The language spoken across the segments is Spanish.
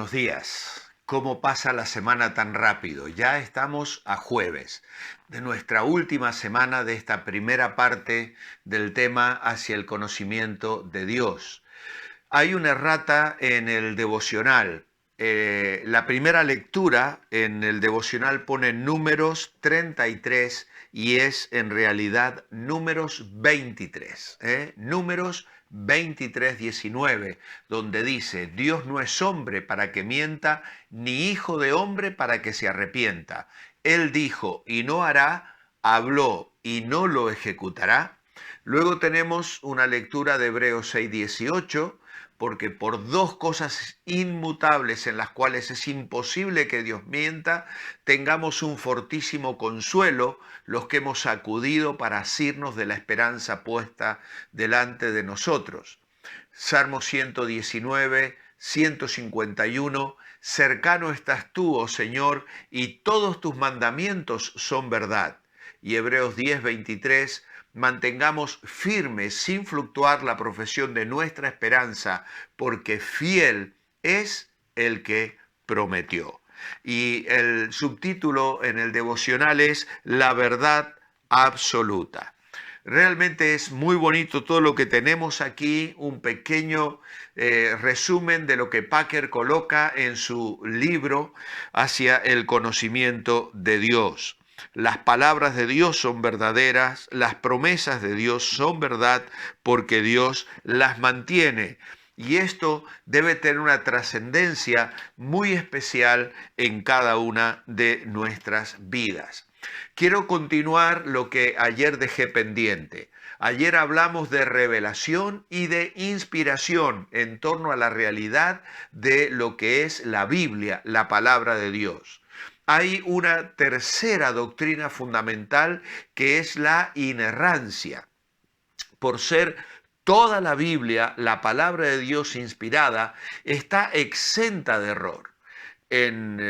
Buenos días. ¿Cómo pasa la semana tan rápido? Ya estamos a jueves de nuestra última semana de esta primera parte del tema hacia el conocimiento de Dios. Hay una errata en el devocional. La primera lectura en el devocional pone números 33 y es en realidad números 23. Números 23, 19, donde dice, Dios no es hombre para que mienta, ni hijo de hombre para que se arrepienta. Él dijo y no hará, habló y no lo ejecutará. Luego tenemos una lectura de Hebreos 6, 18, porque por dos cosas inmutables en las cuales es imposible que Dios mienta, tengamos un fortísimo consuelo los que hemos acudido para asirnos de la esperanza puesta delante de nosotros. Salmo 119, 151, cercano estás tú, oh Señor, y todos tus mandamientos son verdad. Y Hebreos 10, 23, mantengamos firme sin fluctuar la profesión de nuestra esperanza, porque fiel es el que prometió. Y el subtítulo en el devocional es La verdad absoluta. Realmente es muy bonito todo lo que tenemos aquí, un pequeño resumen de lo que Packer coloca en su libro hacia el conocimiento de Dios. Las palabras de Dios son verdaderas, las promesas de Dios son verdad porque Dios las mantiene. Y esto debe tener una trascendencia muy especial en cada una de nuestras vidas. Quiero continuar lo que ayer dejé pendiente. Ayer hablamos de revelación y de inspiración en torno a la realidad de lo que es la Biblia, la palabra de Dios. Hay una tercera doctrina fundamental que es la inerrancia. Por ser toda la Biblia, la palabra de Dios inspirada, está exenta de error. En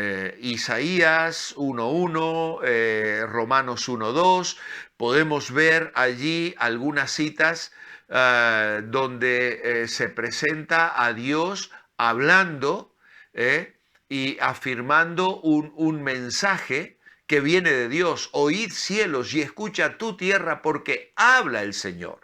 Isaías 1.1, Romanos 1.2, podemos ver allí algunas citas donde se presenta a Dios hablando y afirmando un mensaje que viene de Dios. Oíd cielos y escucha tu tierra porque habla el Señor.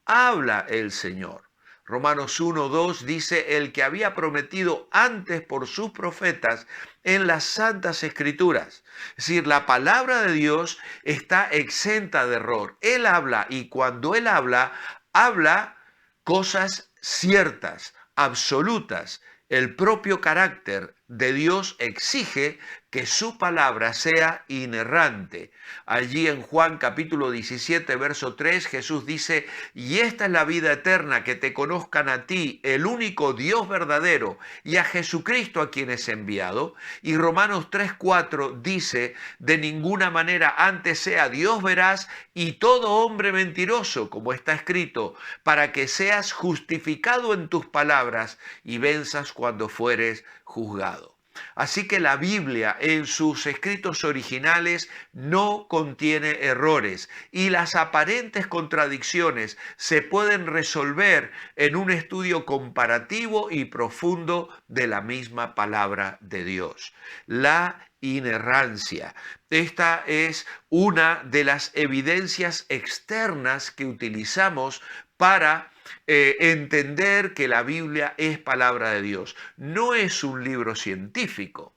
Habla el Señor. Romanos 1:2 dice, el que había prometido antes por sus profetas en las santas escrituras. Es decir, la palabra de Dios está exenta de error. Él habla y cuando Él habla, habla cosas ciertas, absolutas. El propio carácter de Dios exige que su palabra sea inerrante. Allí en Juan capítulo 17, verso 3, Jesús dice, y esta es la vida eterna, que te conozcan a ti, el único Dios verdadero, y a Jesucristo a quien es enviado. Y Romanos 3, 4 dice, de ninguna manera antes sea Dios veraz y todo hombre mentiroso, como está escrito, para que seas justificado en tus palabras y venzas cuando fueres juzgado. Así que la Biblia en sus escritos originales no contiene errores y las aparentes contradicciones se pueden resolver en un estudio comparativo y profundo de la misma palabra de Dios. La inerrancia. Esta es una de las evidencias externas que utilizamos para entender que la Biblia es palabra de Dios. No es un libro científico,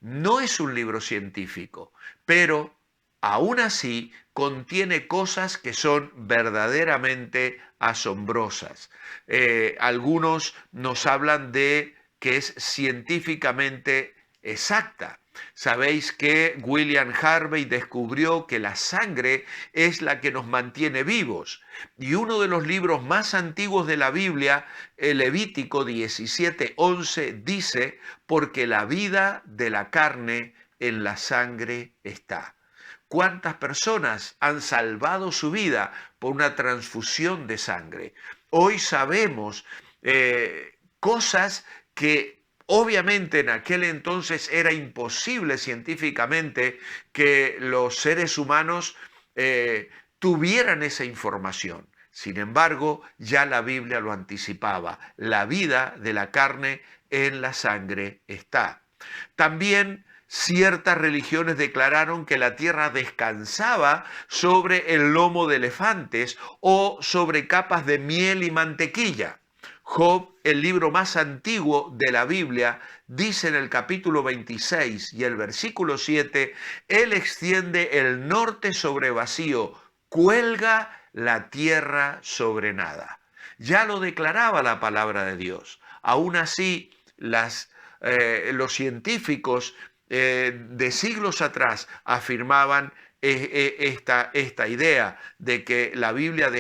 no es un libro científico, pero aún así contiene cosas que son verdaderamente asombrosas. Algunos nos hablan de que es científicamente exacta. Sabéis que William Harvey descubrió que la sangre es la que nos mantiene vivos. Y uno de los libros más antiguos de la Biblia, el Levítico 17:11, dice, porque la vida de la carne en la sangre está. ¿Cuántas personas han salvado su vida por una transfusión de sangre? Hoy sabemos cosas que obviamente en aquel entonces era imposible científicamente que los seres humanos tuvieran esa información. Sin embargo, ya la Biblia lo anticipaba. La vida de la carne en la sangre está. También ciertas religiones declararon que la tierra descansaba sobre el lomo de elefantes o sobre capas de miel y mantequilla. Job, el libro más antiguo de la Biblia, dice en el capítulo 26 y el versículo 7, Él extiende el norte sobre vacío, cuelga la tierra sobre nada. Ya lo declaraba la palabra de Dios. Aún así, los científicos de siglos atrás afirmaban esta idea de que la Biblia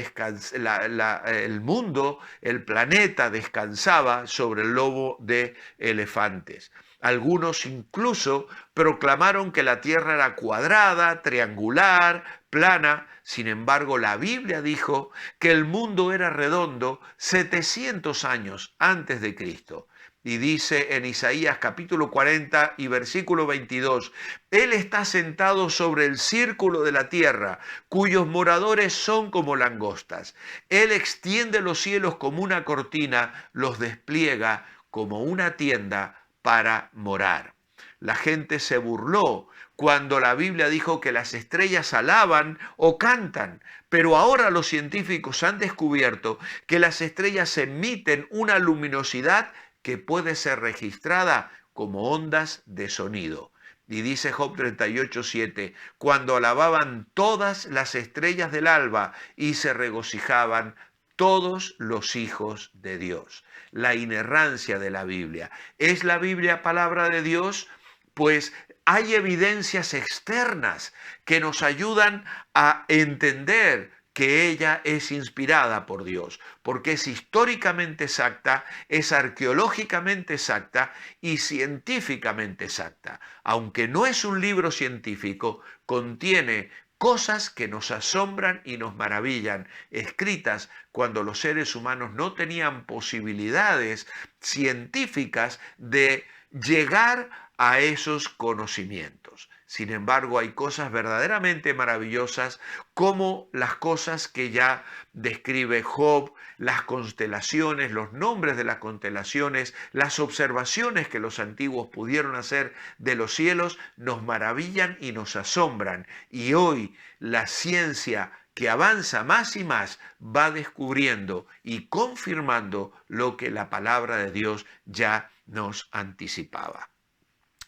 el mundo, el planeta descansaba sobre el lomo de elefantes. Algunos incluso proclamaron que la Tierra era cuadrada, triangular, plana. Sin embargo, la Biblia dijo que el mundo era redondo 700 años antes de Cristo. Y dice en Isaías capítulo 40 y versículo 22, Él está sentado sobre el círculo de la tierra, cuyos moradores son como langostas. Él extiende los cielos como una cortina, los despliega como una tienda para morar. La gente se burló cuando la Biblia dijo que las estrellas alaban o cantan, pero ahora los científicos han descubierto que las estrellas emiten una luminosidad que puede ser registrada como ondas de sonido. Y dice Job 38:7, cuando alababan todas las estrellas del alba y se regocijaban todos los hijos de Dios. La inerrancia de la Biblia. ¿Es la Biblia palabra de Dios? Pues hay evidencias externas que nos ayudan a entender que ella es inspirada por Dios, porque es históricamente exacta, es arqueológicamente exacta y científicamente exacta. Aunque no es un libro científico, contiene cosas que nos asombran y nos maravillan, escritas cuando los seres humanos no tenían posibilidades científicas de llegar a esos conocimientos. Sin embargo, hay cosas verdaderamente maravillosas como las cosas que ya describe Job, las constelaciones, los nombres de las constelaciones, las observaciones que los antiguos pudieron hacer de los cielos, nos maravillan y nos asombran. Y hoy la ciencia que avanza más y más va descubriendo y confirmando lo que la palabra de Dios ya nos anticipaba.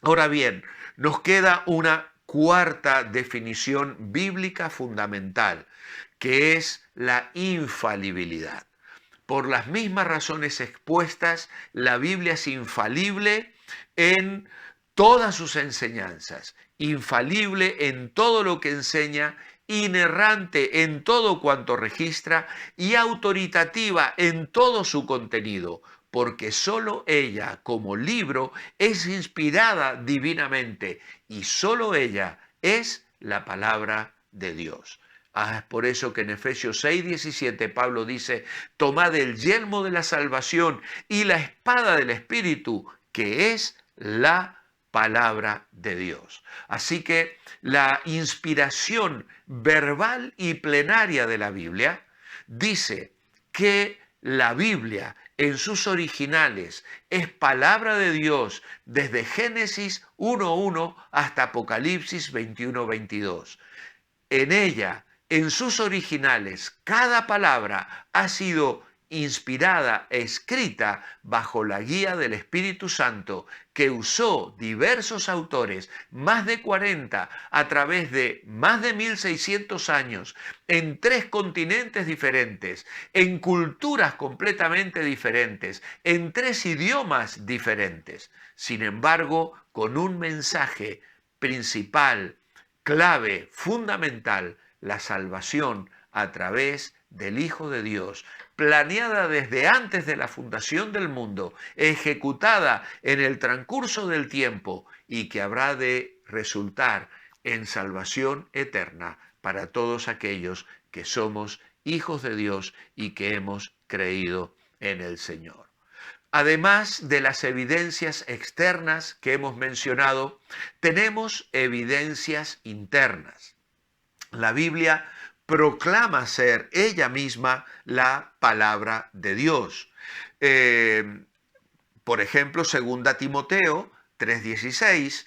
Ahora bien, nos queda una cuarta definición bíblica fundamental, que es la infalibilidad. Por las mismas razones expuestas, la Biblia es infalible en todas sus enseñanzas, infalible en todo lo que enseña, inerrante en todo cuanto registra y autoritativa en todo su contenido, porque sólo ella como libro es inspirada divinamente y sólo ella es la palabra de Dios. Es por eso que en Efesios 6:17 Pablo dice, tomad el yelmo de la salvación y la espada del Espíritu, que es la palabra de Dios. Así que la inspiración verbal y plenaria de la Biblia dice que la Biblia en sus originales es palabra de Dios desde Génesis 1:1 hasta Apocalipsis 21:22. En ella, en sus originales, cada palabra ha sido inspirada, escrita bajo la guía del Espíritu Santo, que usó diversos autores, más de 40, a través de más de 1600 años, en 3 continentes diferentes, en culturas completamente diferentes, en 3 idiomas diferentes. Sin embargo, con un mensaje principal, clave, fundamental, la salvación a través del Hijo de Dios, planeada desde antes de la fundación del mundo, ejecutada en el transcurso del tiempo y que habrá de resultar en salvación eterna para todos aquellos que somos hijos de Dios y que hemos creído en el Señor. Además de las evidencias externas que hemos mencionado, tenemos evidencias internas. La Biblia proclama ser ella misma la palabra de Dios. Por ejemplo, 2 Timoteo 3:16,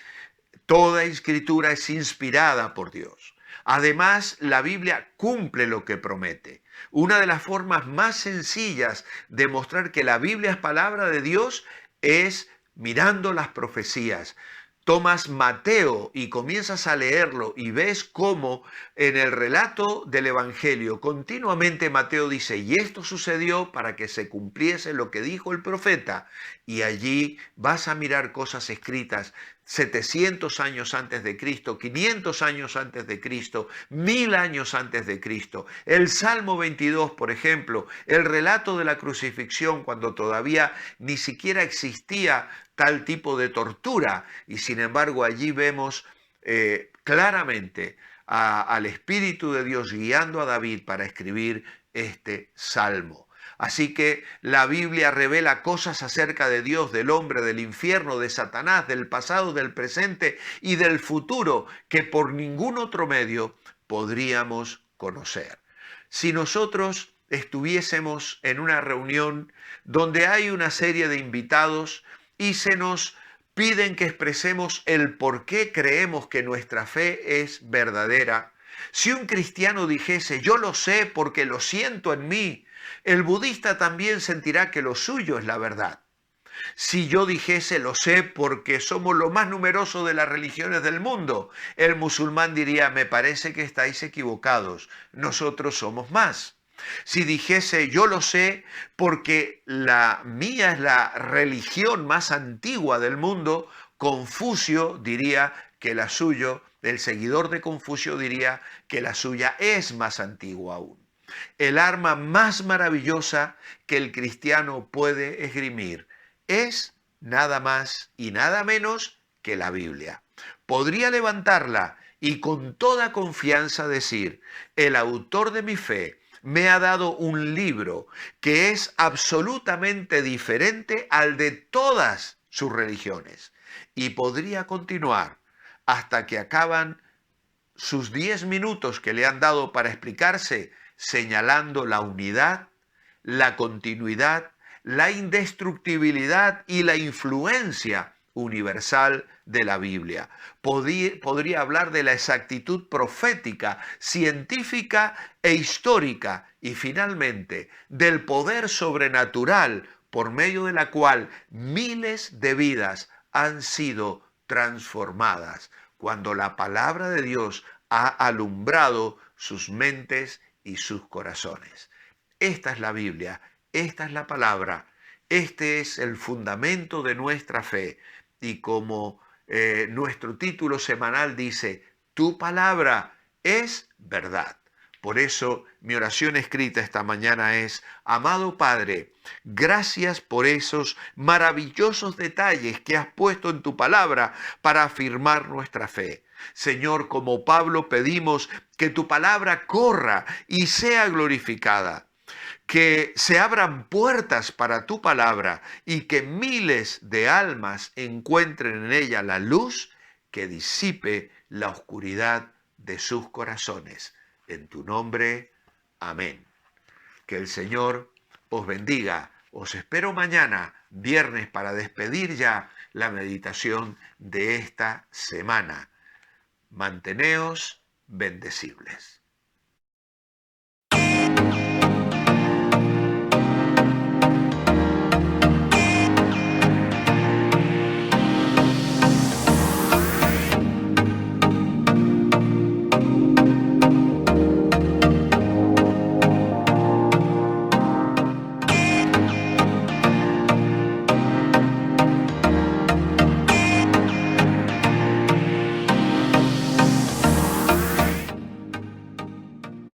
toda escritura es inspirada por Dios. Además, la Biblia cumple lo que promete. Una de las formas más sencillas de mostrar que la Biblia es palabra de Dios es mirando las profecías. Tomas Mateo y comienzas a leerlo y ves cómo en el relato del Evangelio continuamente Mateo dice, y esto sucedió para que se cumpliese lo que dijo el profeta. Y allí vas a mirar cosas escritas 700 años antes de Cristo, 500 años antes de Cristo, 1000 años antes de Cristo. El Salmo 22, por ejemplo, el relato de la crucifixión cuando todavía ni siquiera existía tal tipo de tortura, y sin embargo allí vemos claramente al Espíritu de Dios guiando a David para escribir este salmo. Así que la Biblia revela cosas acerca de Dios, del hombre, del infierno, de Satanás, del pasado, del presente y del futuro que por ningún otro medio podríamos conocer. Si nosotros estuviésemos en una reunión donde hay una serie de invitados y se nos piden que expresemos el por qué creemos que nuestra fe es verdadera, si un cristiano dijese, yo lo sé porque lo siento en mí, el budista también sentirá que lo suyo es la verdad. Si yo dijese, lo sé porque somos lo más numeroso de las religiones del mundo, el musulmán diría, me parece que estáis equivocados, nosotros somos más. Si dijese, yo lo sé porque la mía es la religión más antigua del mundo, Confucio diría que la suya, el seguidor de Confucio diría que la suya es más antigua aún. El arma más maravillosa que el cristiano puede esgrimir es nada más y nada menos que la Biblia. Podría levantarla y con toda confianza decir, el autor de mi fe me ha dado un libro que es absolutamente diferente al de todas sus religiones. Y podría continuar hasta que acaban sus 10 minutos que le han dado para explicarse, señalando la unidad, la continuidad, la indestructibilidad y la influencia universal de la Biblia. Podría hablar de la exactitud profética, científica e histórica y finalmente del poder sobrenatural por medio de la cual miles de vidas han sido transformadas cuando la palabra de Dios ha alumbrado sus mentes y sus corazones. Esta es la Biblia, esta es la palabra, este es el fundamento de nuestra fe. Y como nuestro título semanal dice, tu palabra es verdad. Por eso mi oración escrita esta mañana es, amado Padre, gracias por esos maravillosos detalles que has puesto en tu palabra para afirmar nuestra fe. Señor, como Pablo pedimos que tu palabra corra y sea glorificada, que se abran puertas para tu palabra y que miles de almas encuentren en ella la luz que disipe la oscuridad de sus corazones. En tu nombre, amén. Que el Señor os bendiga. Os espero mañana, viernes, para despedir ya la meditación de esta semana. Manteneos bendecibles.